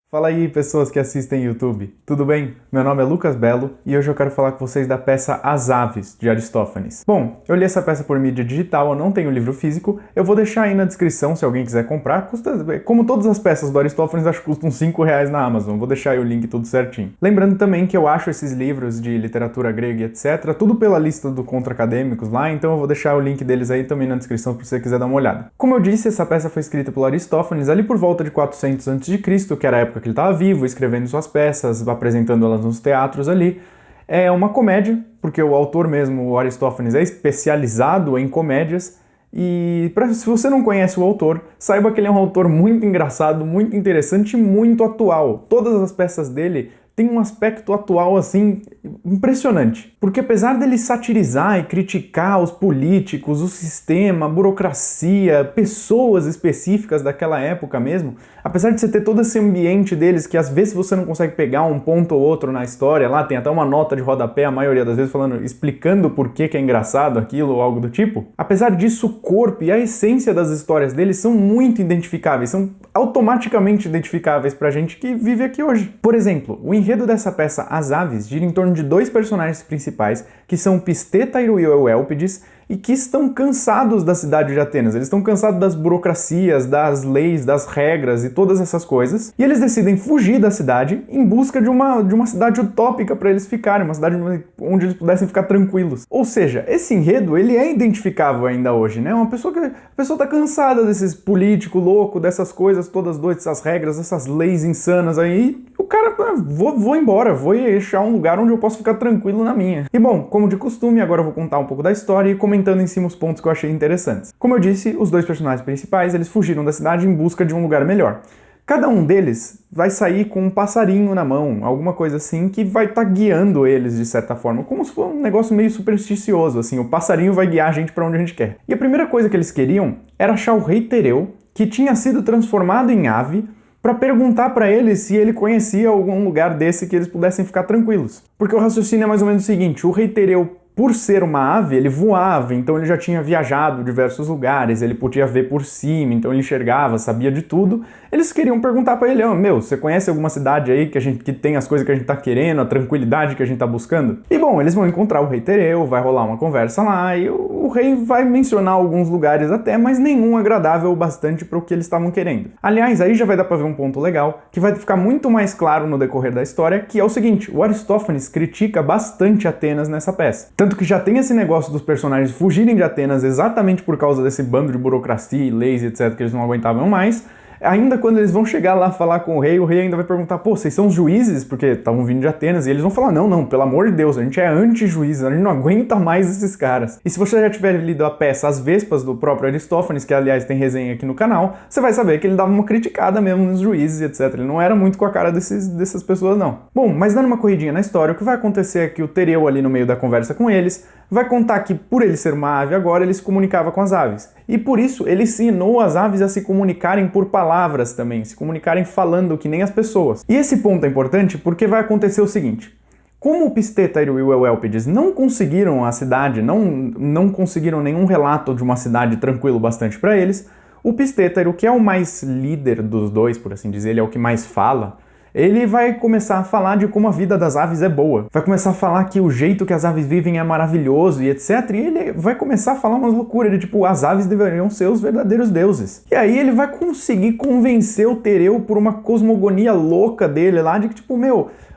Fala aí, pessoas que assistem YouTube, tudo bem? Meu nome é Lucas Belo e hoje eu quero falar com vocês da peça As Aves, de Aristófanes. Bom, eu li essa peça por mídia digital, eu não tenho livro físico, eu vou deixar aí na descrição se alguém quiser comprar, custa, como todas as peças do Aristófanes, acho que custam R$5 na Amazon, vou deixar aí o link tudo certinho. Lembrando também que eu acho esses livros de literatura grega e etc, tudo pela lista do Contra Acadêmicos lá, então eu vou deixar o link deles aí também na descrição se você quiser dar uma olhada. Como eu disse, essa peça foi escrita pelo Aristófanes ali por volta de 400 a.C., que era a época que ele estava vivo, escrevendo suas peças, apresentando elas nos teatros ali. É uma comédia, porque o autor mesmo, o Aristófanes, é especializado em comédias. E se você não conhece o autor, saiba que ele é um autor muito engraçado, muito interessante e muito atual. Todas as peças dele têm um aspecto atual, assim, impressionante. Porque apesar dele satirizar e criticar os políticos, o sistema, a burocracia, pessoas específicas daquela época mesmo, apesar de você ter todo esse ambiente deles que às vezes você não consegue pegar um ponto ou outro na história, lá tem até uma nota de rodapé a maioria das vezes explicando por que é engraçado aquilo ou algo do tipo, apesar disso o corpo e a essência das histórias deles são muito identificáveis, são automaticamente identificáveis pra gente que vive aqui hoje. Por exemplo, o enredo dessa peça As Aves gira em torno de dois personagens principais, que são Pistétaro e Euélpides, e que estão cansados da cidade de Atenas. Eles estão cansados das burocracias, das leis, das regras e todas essas coisas. E eles decidem fugir da cidade em busca de uma cidade utópica para eles ficarem, uma cidade onde eles pudessem ficar tranquilos. Ou seja, esse enredo ele é identificável ainda hoje, né? A pessoa está cansada desses políticos loucos, dessas coisas todas doidas, essas regras, essas leis insanas aí. O cara, vou embora, vou achar um lugar onde eu posso ficar tranquilo na minha. E bom, como de costume, agora eu vou contar um pouco da história e comentando em cima os pontos que eu achei interessantes. Como eu disse, os dois personagens principais, eles fugiram da cidade em busca de um lugar melhor. Cada um deles vai sair com um passarinho na mão, alguma coisa assim, que vai estar guiando eles de certa forma, como se fosse um negócio meio supersticioso, assim, o passarinho vai guiar a gente para onde a gente quer. E a primeira coisa que eles queriam era achar o rei Tereu, que tinha sido transformado em ave, para perguntar para ele se ele conhecia algum lugar desse que eles pudessem ficar tranquilos. Porque o raciocínio é mais ou menos o seguinte, o rei Tereu, por ser uma ave, ele voava, então ele já tinha viajado diversos lugares, ele podia ver por cima, então ele enxergava, sabia de tudo. Eles queriam perguntar para ele, você conhece alguma cidade aí que tem as coisas que a gente tá querendo, a tranquilidade que a gente tá buscando? E bom, eles vão encontrar o rei Tereu, vai rolar uma conversa lá, e o rei vai mencionar alguns lugares até, mas nenhum agradável o bastante para o que eles estavam querendo. Aliás, aí já vai dar para ver um ponto legal, que vai ficar muito mais claro no decorrer da história, que é o seguinte, o Aristófanes critica bastante Atenas nessa peça. Tanto que já tem esse negócio dos personagens fugirem de Atenas exatamente por causa desse bando de burocracia e leis, etc, que eles não aguentavam mais. Ainda quando eles vão chegar lá falar com o rei ainda vai perguntar, vocês são os juízes? Porque estavam vindo de Atenas, e eles vão falar, não, pelo amor de Deus, a gente é anti-juízes, a gente não aguenta mais esses caras. E se você já tiver lido a peça As Vespas, do próprio Aristófanes, que aliás tem resenha aqui no canal, você vai saber que ele dava uma criticada mesmo nos juízes, etc. Ele não era muito com a cara dessas pessoas, não. Bom, mas dando uma corridinha na história, o que vai acontecer é que o Tereu ali no meio da conversa com eles, vai contar que por ele ser uma ave agora, ele se comunicava com as aves. E por isso, ele ensinou as aves a se comunicarem por palavras também, se comunicarem falando que nem as pessoas. E esse ponto é importante porque vai acontecer o seguinte, como o Pistétaro e o Euélpides não conseguiram a cidade, não conseguiram nenhum relato de uma cidade tranquilo bastante para eles, o Pistétaro, que é o mais líder dos dois, por assim dizer, ele é o que mais fala, ele vai começar a falar de como a vida das aves é boa. Vai começar a falar que o jeito que as aves vivem é maravilhoso e etc. E ele vai começar a falar umas loucuras de tipo, as aves deveriam ser os verdadeiros deuses. E aí ele vai conseguir convencer o Tereu por uma cosmogonia louca dele lá de que tipo,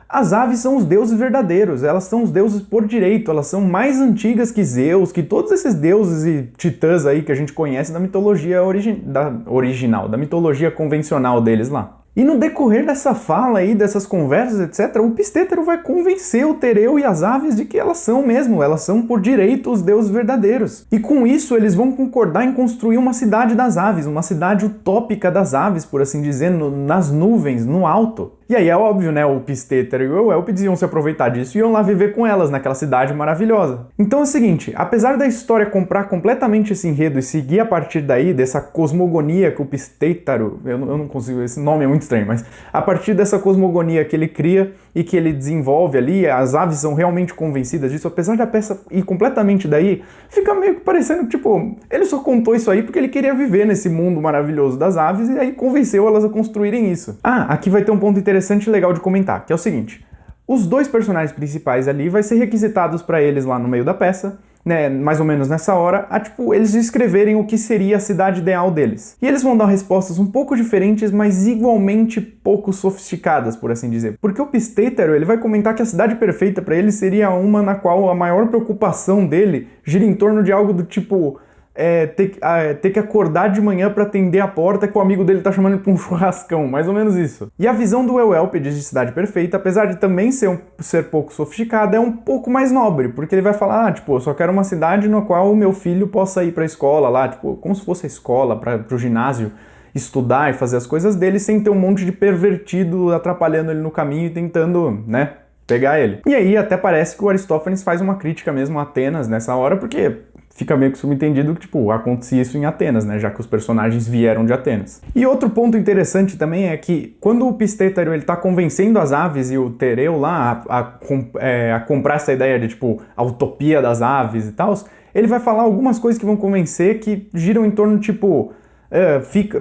as aves são os deuses verdadeiros, elas são os deuses por direito, elas são mais antigas que Zeus, que todos esses deuses e titãs aí que a gente conhece da mitologia original, da mitologia convencional deles lá. E no decorrer dessa fala aí, dessas conversas, etc., o Pistétaro vai convencer o Tereu e as aves de que elas são mesmo, elas são por direito os deuses verdadeiros. E com isso eles vão concordar em construir uma cidade das aves, uma cidade utópica das aves, por assim dizer, nas nuvens, no alto. E aí é óbvio, né, o Pistétaro e o Euélpides iam se aproveitar disso e iam lá viver com elas naquela cidade maravilhosa. Então é o seguinte, apesar da história comprar completamente esse enredo e seguir a partir daí, dessa cosmogonia que o Pistétaro, eu não consigo, esse nome é muito estranho, mas a partir dessa cosmogonia que ele cria e que ele desenvolve ali, as aves são realmente convencidas disso, apesar da peça ir completamente daí, fica meio que parecendo, tipo, ele só contou isso aí porque ele queria viver nesse mundo maravilhoso das aves e aí convenceu elas a construírem isso. Ah, aqui vai ter um ponto interessante e legal de comentar, que é o seguinte, os dois personagens principais ali vai ser requisitados para eles lá no meio da peça, né, mais ou menos nessa hora, a tipo, eles escreverem o que seria a cidade ideal deles. E eles vão dar respostas um pouco diferentes, mas igualmente pouco sofisticadas, por assim dizer. Porque o Pistétero, ele vai comentar que a cidade perfeita para ele seria uma na qual a maior preocupação dele gira em torno de algo do tipo... ter que acordar de manhã para atender a porta que o amigo dele tá chamando pra um churrascão, mais ou menos isso. E a visão do Euelpides de cidade perfeita, apesar de também ser pouco sofisticada, é um pouco mais nobre, porque ele vai falar, tipo, eu só quero uma cidade na qual o meu filho possa ir pra escola lá, tipo, como se fosse a escola, pro ginásio, estudar e fazer as coisas dele sem ter um monte de pervertido atrapalhando ele no caminho e tentando, né, pegar ele. E aí até parece que o Aristófanes faz uma crítica mesmo a Atenas nessa hora, porque fica meio que subentendido que, tipo, acontecia isso em Atenas, né, já que os personagens vieram de Atenas. E outro ponto interessante também é que quando o Pistétero ele tá convencendo as aves e o Tereu lá a comprar essa ideia de, tipo, a utopia das aves e tal, ele vai falar algumas coisas que vão convencer que giram em torno, tipo...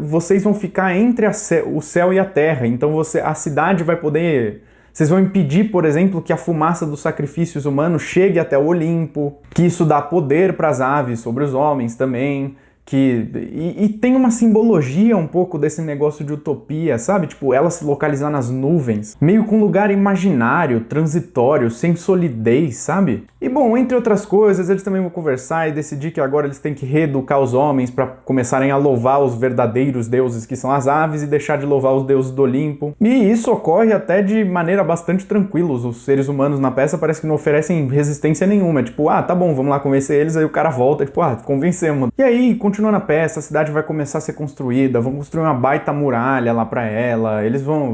vocês vão ficar entre o céu e a terra, então a cidade vai poder... Vocês vão impedir, por exemplo, que a fumaça dos sacrifícios humanos chegue até o Olimpo, que isso dá poder para as aves sobre os homens também, e tem uma simbologia um pouco desse negócio de utopia, sabe? Tipo, ela se localizar nas nuvens, meio com um lugar imaginário, transitório, sem solidez, sabe? E bom, entre outras coisas, eles também vão conversar e decidir que agora eles têm que reeducar os homens para começarem a louvar os verdadeiros deuses que são as aves e deixar de louvar os deuses do Olimpo. E isso ocorre até de maneira bastante tranquila. Os seres humanos na peça parece que não oferecem resistência nenhuma. É tipo, tá bom, vamos lá convencer eles, aí o cara volta, tipo, convencemos. E aí, continuando a peça, a cidade vai começar a ser construída, vão construir uma baita muralha lá pra ela,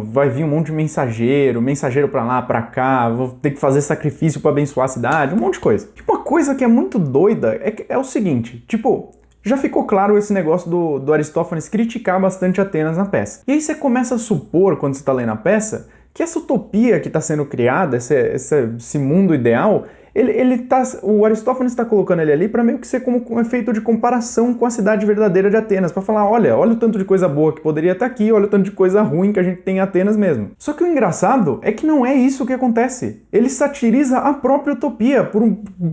vai vir um monte de mensageiro pra lá, pra cá, vão ter que fazer sacrifício pra abençoar a cidade, um monte de coisa. Tipo, uma coisa que é muito doida é o seguinte, tipo, já ficou claro esse negócio do Aristófanes criticar bastante Atenas na peça. E aí você começa a supor, quando você tá lendo a peça, que essa utopia que está sendo criada, esse mundo ideal, o Aristófanes está colocando ele ali para meio que ser como um efeito de comparação com a cidade verdadeira de Atenas, para falar, olha o tanto de coisa boa que poderia estar aqui, olha o tanto de coisa ruim que a gente tem em Atenas mesmo. Só que o engraçado é que não é isso que acontece. Ele satiriza a própria utopia,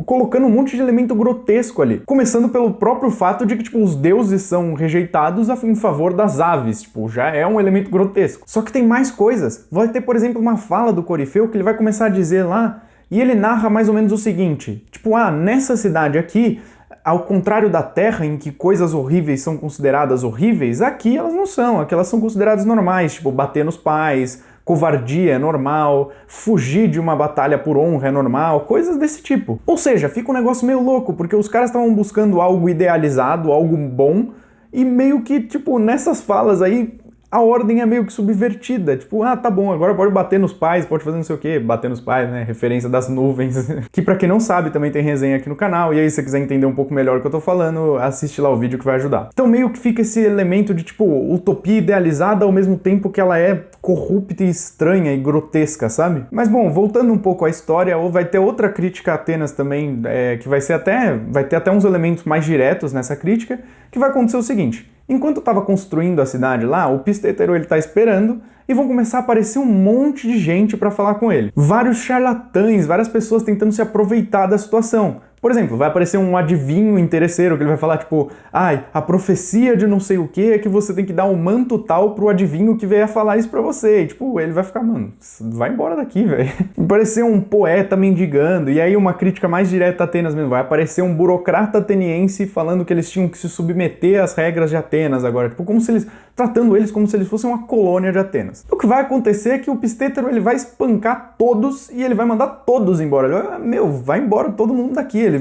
colocando um monte de elemento grotesco ali. Começando pelo próprio fato de que, tipo, os deuses são rejeitados em favor das aves, tipo, já é um elemento grotesco. Só que tem mais coisas. Vai ter, por exemplo, uma fala do Corifeu que ele vai começar a dizer lá. E ele narra mais ou menos o seguinte, tipo, nessa cidade aqui, ao contrário da Terra, em que coisas horríveis são consideradas horríveis, aqui elas não são, aqui elas são consideradas normais, tipo, bater nos pais, covardia é normal, fugir de uma batalha por honra é normal, coisas desse tipo. Ou seja, fica um negócio meio louco, porque os caras estavam buscando algo idealizado, algo bom, e meio que, tipo, nessas falas aí, a ordem é meio que subvertida, tipo, tá bom, agora pode bater nos pais, pode fazer não sei o que, bater nos pais, né, referência das nuvens, que pra quem não sabe também tem resenha aqui no canal, e aí se você quiser entender um pouco melhor o que eu tô falando, assiste lá o vídeo que vai ajudar. Então meio que fica esse elemento de, tipo, utopia idealizada ao mesmo tempo que ela é corrupta e estranha e grotesca, sabe? Mas bom, voltando um pouco à história, vai ter outra crítica a Atenas também, que vai ter até uns elementos mais diretos nessa crítica, que vai acontecer o seguinte. Enquanto eu tava construindo a cidade lá, o Pistétero ele tá esperando e vão começar a aparecer um monte de gente para falar com ele. Vários charlatães, várias pessoas tentando se aproveitar da situação. Por exemplo, vai aparecer um adivinho interesseiro que ele vai falar, tipo, a profecia de não sei o que é que você tem que dar um manto tal pro adivinho que veio a falar isso pra você. E, tipo, ele vai ficar, mano, vai embora daqui, velho. Vai aparecer um poeta mendigando, e aí uma crítica mais direta a Atenas mesmo. Vai aparecer um burocrata ateniense falando que eles tinham que se submeter às regras de Atenas agora. Tipo, tratando eles como se eles fossem uma colônia de Atenas. O que vai acontecer é que o Pistétero ele vai espancar todos e ele vai mandar todos embora. Ele vai, vai embora todo mundo daqui.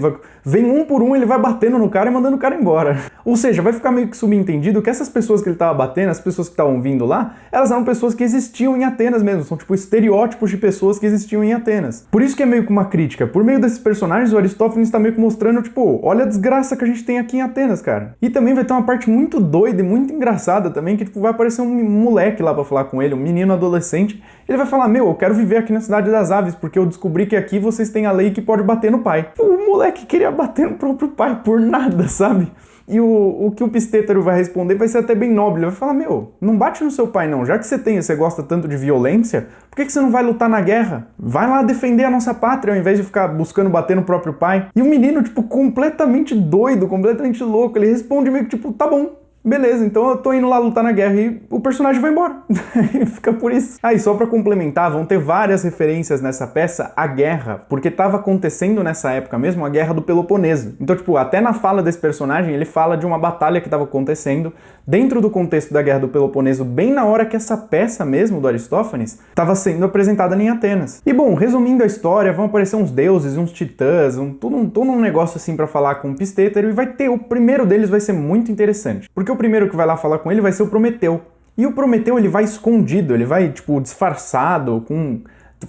Vem um por um, ele vai batendo no cara e mandando o cara embora. Ou seja, vai ficar meio que subentendido que essas pessoas que ele tava batendo, as pessoas que estavam vindo lá, elas eram pessoas que existiam em Atenas mesmo. São tipo estereótipos de pessoas que existiam em Atenas. Por isso que é meio que uma crítica. Por meio desses personagens, o Aristófanes tá meio que mostrando, tipo, olha a desgraça que a gente tem aqui em Atenas, cara. E também vai ter uma parte muito doida e muito engraçada também, que tipo, vai aparecer um moleque lá pra falar com ele, um menino adolescente, ele vai falar, meu, eu quero viver aqui na Cidade das Aves, porque eu descobri que aqui vocês têm a lei que pode bater no pai. O moleque queria bater no próprio pai por nada, sabe? E o que o Pistétero vai responder vai ser até bem nobre. Ele vai falar, meu, não bate no seu pai não. Já que você gosta tanto de violência, por que você não vai lutar na guerra? Vai lá defender a nossa pátria, ao invés de ficar buscando bater no próprio pai. E o menino, tipo, completamente doido, completamente louco, ele responde meio que tipo, tá bom. Beleza, então eu tô indo lá lutar na guerra e o personagem vai embora. Fica por isso. Aí, só pra complementar, vão ter várias referências nessa peça à guerra, porque tava acontecendo nessa época mesmo a Guerra do Peloponeso. Então, tipo, até na fala desse personagem, ele fala de uma batalha que tava acontecendo dentro do contexto da Guerra do Peloponeso, bem na hora que essa peça mesmo do Aristófanes tava sendo apresentada em Atenas. E bom, resumindo a história, vão aparecer uns deuses, uns titãs, todo um negócio assim pra falar com o Pistétero, e vai ter, o primeiro deles vai ser muito interessante, porque o primeiro que vai lá falar com ele vai ser o Prometeu. E o Prometeu, ele vai escondido, ele vai, tipo, disfarçado, com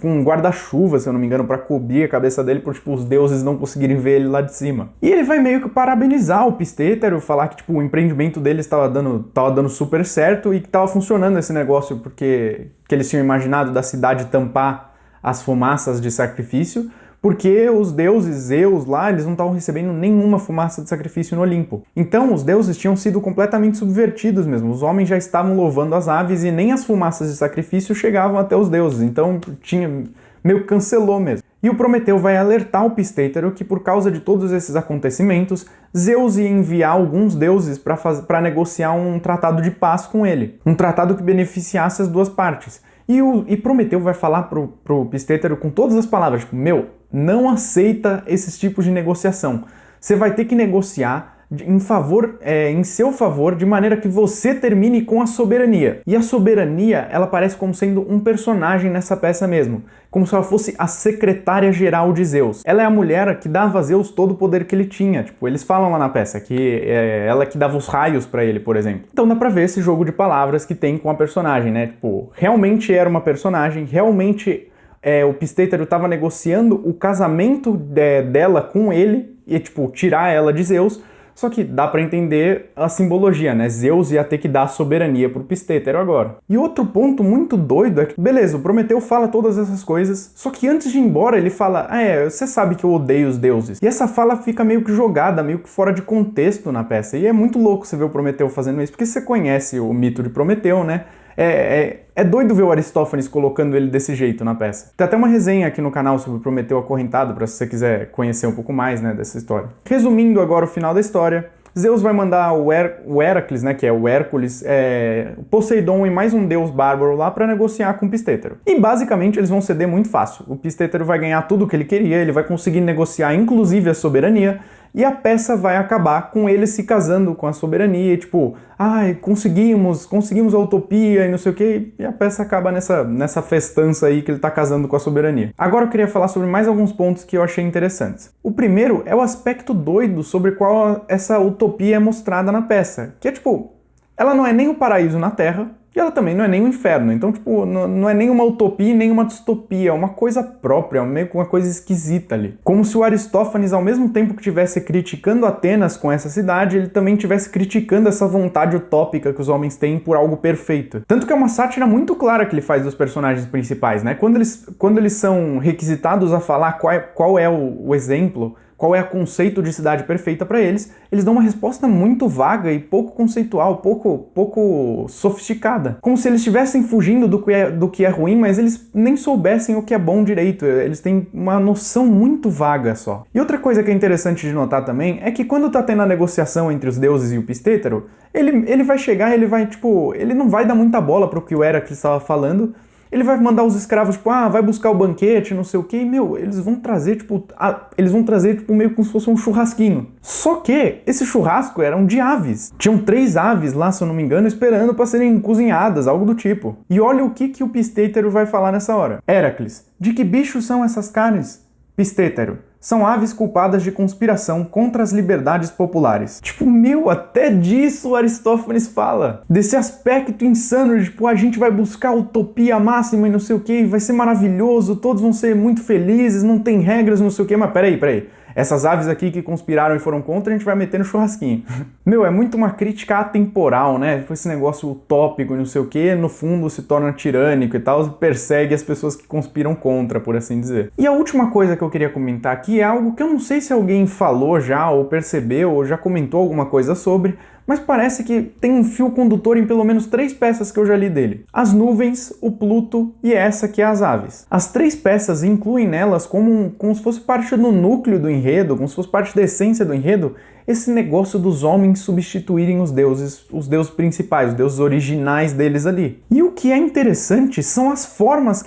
um guarda-chuva, se eu não me engano, pra cobrir a cabeça dele, por, tipo, os deuses não conseguirem ver ele lá de cima. E ele vai meio que parabenizar o Pistétero, falar que, tipo, o empreendimento deles tava dando super certo e que tava funcionando esse negócio, porque que eles tinham imaginado da cidade tampar as fumaças de sacrifício, porque os deuses Zeus lá, eles não estavam recebendo nenhuma fumaça de sacrifício no Olimpo. Então, os deuses tinham sido completamente subvertidos mesmo. Os homens já estavam louvando as aves e nem as fumaças de sacrifício chegavam até os deuses. Então, meio que cancelou mesmo. E o Prometeu vai alertar o Pistétero que, por causa de todos esses acontecimentos, Zeus ia enviar alguns deuses para negociar um tratado de paz com ele. Um tratado que beneficiasse as duas partes. E Prometeu vai falar pro Pistétero com todas as palavras, tipo, meu, não aceita esses tipos de negociação. Você vai ter que negociar em seu favor, de maneira que você termine com a soberania. E a soberania, ela aparece como sendo um personagem nessa peça mesmo, como se ela fosse a secretária-geral de Zeus. Ela é a mulher que dava a Zeus todo o poder que ele tinha. Tipo, eles falam lá na peça que ela que dava os raios pra ele, por exemplo. Então dá pra ver esse jogo de palavras que tem com a personagem, né? Tipo, realmente era uma personagem, realmente o Pistétero estava negociando o casamento dela com ele e, tipo, tirar ela de Zeus. Só que dá pra entender a simbologia, né? Zeus ia ter que dar a soberania pro Pistétero agora. E outro ponto muito doido é que, beleza, o Prometeu fala todas essas coisas, só que antes de ir embora ele fala, você sabe que eu odeio os deuses. E essa fala fica meio que jogada, meio que fora de contexto na peça. E é muito louco você ver o Prometeu fazendo isso, porque você conhece o mito de Prometeu, né? É doido ver o Aristófanes colocando ele desse jeito na peça. Tem até uma resenha aqui no canal sobre Prometeu acorrentado, para se você quiser conhecer um pouco mais, né, dessa história. Resumindo agora o final da história, Zeus vai mandar o Heracles, né, que é o Hércules, Poseidon e mais um deus bárbaro lá para negociar com o Pistétero. E basicamente eles vão ceder muito fácil. O Pistétero vai ganhar tudo o que ele queria, ele vai conseguir negociar inclusive a soberania, e a peça vai acabar com ele se casando com a soberania, tipo, conseguimos a utopia e não sei o que, e a peça acaba nessa festança aí que ele tá casando com a soberania. Agora eu queria falar sobre mais alguns pontos que eu achei interessantes. O primeiro é o aspecto doido sobre qual essa utopia é mostrada na peça, que é tipo, ela não é nem o paraíso na Terra, e ela também não é nem o inferno, então, tipo, não é nem uma utopia e nem uma distopia, é uma coisa própria, meio que uma coisa esquisita ali. Como se o Aristófanes, ao mesmo tempo que estivesse criticando Atenas com essa cidade, ele também estivesse criticando essa vontade utópica que os homens têm por algo perfeito. Tanto que é uma sátira muito clara que ele faz dos personagens principais, né? Quando eles são requisitados a falar qual é o exemplo, qual é o conceito de cidade perfeita para eles, eles dão uma resposta muito vaga e pouco conceitual, pouco sofisticada. Como se eles estivessem fugindo do que é ruim, mas eles nem soubessem o que é bom direito. Eles têm uma noção muito vaga só. E outra coisa que é interessante de notar também é que quando tá tendo a negociação entre os deuses e o Pistétero, ele vai chegar, ele não vai dar muita bola pro que o Heracles estava falando. Ele vai mandar os escravos, tipo, vai buscar o banquete, não sei o quê, e, meu, eles vão trazer, meio como se fosse um churrasquinho. Só que esse churrasco era de aves. Tinham 3 aves lá, se eu não me engano, esperando para serem cozinhadas, algo do tipo. E olha o que o Pistétero vai falar nessa hora. Heracles, de que bichos são essas carnes? Pistétero, são aves culpadas de conspiração contra as liberdades populares. Tipo, até disso Aristófanes fala. Desse aspecto insano de, tipo, a gente vai buscar a utopia máxima e não sei o que, vai ser maravilhoso, todos vão ser muito felizes, não tem regras, não sei o que, mas peraí. Essas aves aqui que conspiraram e foram contra, a gente vai meter no churrasquinho. Meu, é muito uma crítica atemporal, né? Esse negócio utópico e não sei o que, no fundo se torna tirânico e tal, persegue as pessoas que conspiram contra, por assim dizer. E a última coisa que eu queria comentar aqui é algo que eu não sei se alguém falou já, ou percebeu, ou já comentou alguma coisa sobre, mas parece que tem um fio condutor em pelo menos 3 peças que eu já li dele. As nuvens, o Pluto e essa que é as aves. As 3 peças incluem nelas como se fosse parte do núcleo do enredo, como se fosse parte da essência do enredo, esse negócio dos homens substituírem os deuses principais, os deuses originais deles ali. E o que é interessante são as formas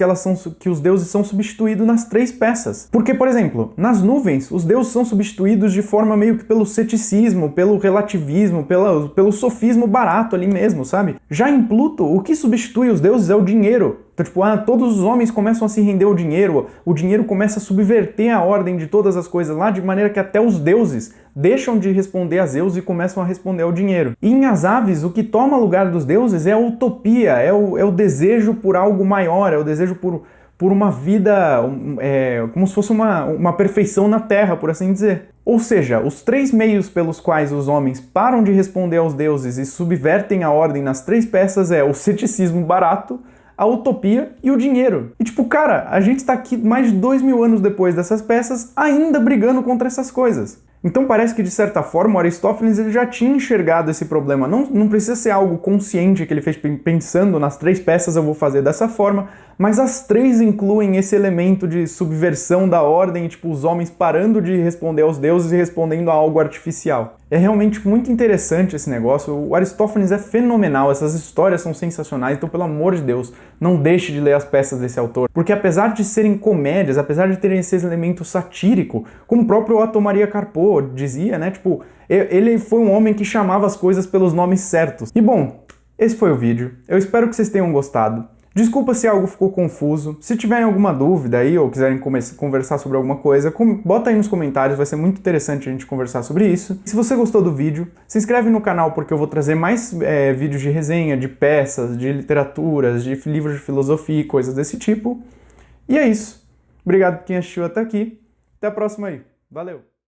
que os deuses são substituídos nas 3 peças. Porque, por exemplo, nas nuvens, os deuses são substituídos de forma meio que pelo ceticismo, pelo relativismo, pelo sofismo barato ali mesmo, sabe? Já em Pluto, o que substitui os deuses é o dinheiro. Então, tipo, todos os homens começam a se render ao dinheiro, o dinheiro começa a subverter a ordem de todas as coisas lá, de maneira que até os deuses deixam de responder a Zeus e começam a responder ao dinheiro. E em As Aves, o que toma lugar dos deuses é a utopia, é o desejo por algo maior, é o desejo por uma vida, como se fosse uma perfeição na Terra, por assim dizer. Ou seja, os 3 meios pelos quais os homens param de responder aos deuses e subvertem a ordem nas 3 peças é o ceticismo barato, a utopia e o dinheiro. E tipo, cara, a gente está aqui mais de 2000 anos depois dessas peças ainda brigando contra essas coisas. Então parece que, de certa forma, o Aristófanes ele já tinha enxergado esse problema. Não precisa ser algo consciente que ele fez pensando nas 3 peças eu vou fazer dessa forma, mas as 3 incluem esse elemento de subversão da ordem, tipo, os homens parando de responder aos deuses e respondendo a algo artificial. É realmente muito interessante esse negócio. O Aristófanes é fenomenal, essas histórias são sensacionais, então, pelo amor de Deus, não deixe de ler as peças desse autor. Porque apesar de serem comédias, apesar de terem esse elemento satírico, como o próprio Otto Maria Carpo dizia, né, tipo, ele foi um homem que chamava as coisas pelos nomes certos. E bom, esse foi o vídeo. Eu espero que vocês tenham gostado. Desculpa se algo ficou confuso. Se tiverem alguma dúvida aí ou quiserem conversar sobre alguma coisa, bota aí nos comentários, vai ser muito interessante a gente conversar sobre isso. Se você gostou do vídeo, se inscreve no canal porque eu vou trazer mais vídeos de resenha, de peças, de literaturas, de livros de filosofia e coisas desse tipo. E é isso. Obrigado por quem assistiu até aqui. Até a próxima aí. Valeu!